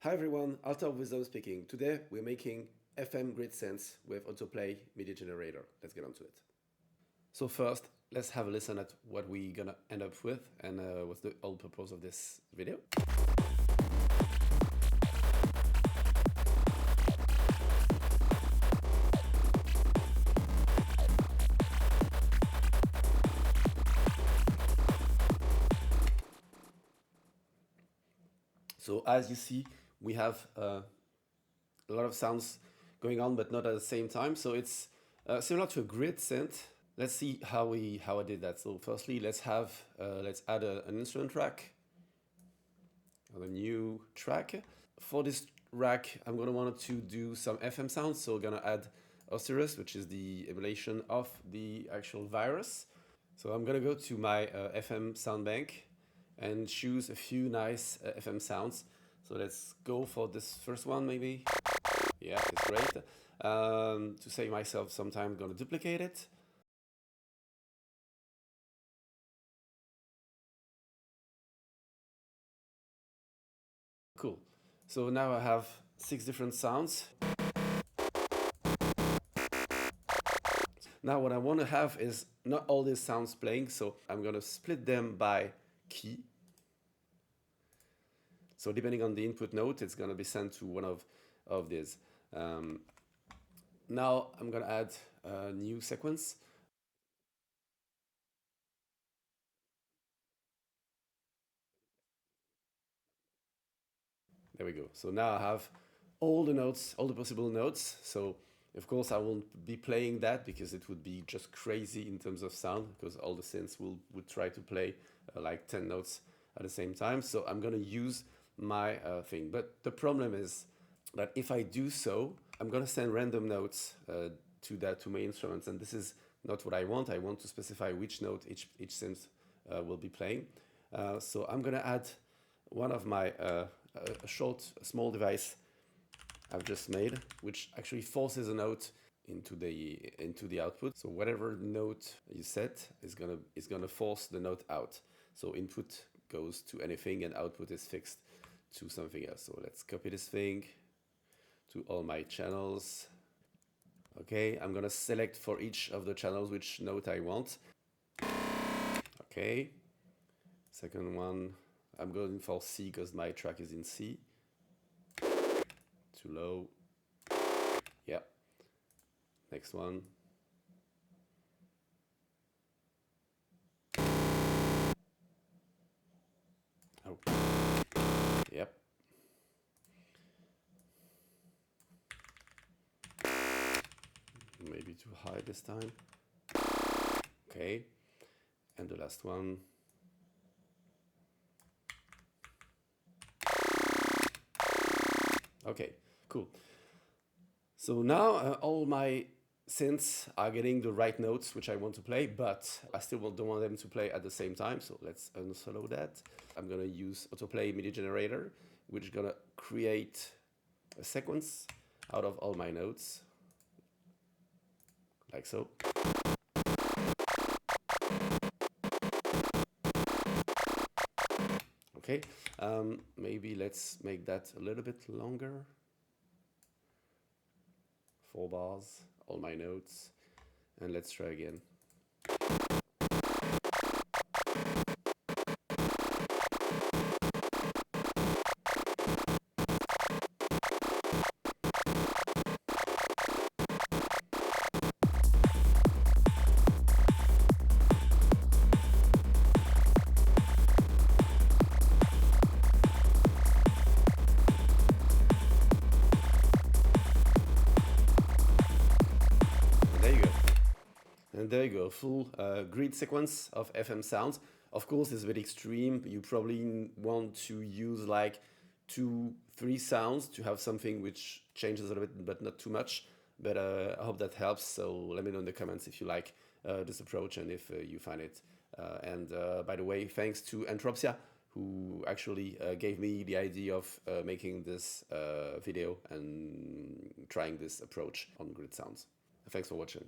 Hi everyone, Alta Wisdom speaking. Today we're making FM grid synths with AutoPlay MIDI generator. Let's get on to it. So first, let's have a listen at what we're gonna end up with and what's the whole purpose of this video. So as you see, we have a lot of sounds going on, but not at the same time. So it's similar to a grid synth. Let's see how I did that. So firstly, let's add an instrument track, a new track. For this rack, I'm gonna want to do some FM sounds. So I'm gonna add Osiris, which is the emulation of the actual virus. So I'm gonna go to my FM sound bank and choose a few nice FM sounds. So let's go for this first one, maybe. Yeah, it's great. To save myself some time, I'm gonna duplicate it. Cool. So now I have 6 different sounds. Now what I want to have is not all these sounds playing, so I'm going to split them by key. So depending on the input note, it's going to be sent to one of these. Now I'm going to add a new sequence. There we go. So now I have all the notes, all the possible notes. So of course I won't be playing that because it would be just crazy in terms of sound, because all the synths would try to play like 10 notes at the same time. So I'm going to use my thing. But the problem is that if I do so, I'm going to send random notes to my instruments, and this is not what I want. I want to specify which note each synth will be playing. So I'm going to add one of my a small device I've just made, which actually forces a note into the output. So whatever note you set is gonna force the note out. So input goes to anything and output is fixed to something else. So let's copy this thing to all my channels. Okay, I'm gonna select for each of the channels which note I want. Okay, second one, I'm going for C because my track is in C. Too low. Yeah. Next one. Oh. Yep. Maybe too high this time. Okay. And the last one. Okay, cool. So now all my synths are getting the right notes which I want to play, but I still don't want them to play at the same time. So let's unsolo that. I'm gonna use AutoPlay MIDI generator, which is gonna create a sequence out of all my notes, like so. Okay, maybe let's make that a little bit longer. 4 bars, all my notes, and let's try again. And there you go, full grid sequence of FM sounds. Of course, it's a bit extreme. You probably want to use like 2-3 sounds to have something which changes a little bit, but not too much. But I hope that helps. So let me know in the comments if you like this approach and if you find it. And by the way, thanks to Entropsia, who actually gave me the idea of making this video and trying this approach on grid sounds. Thanks for watching.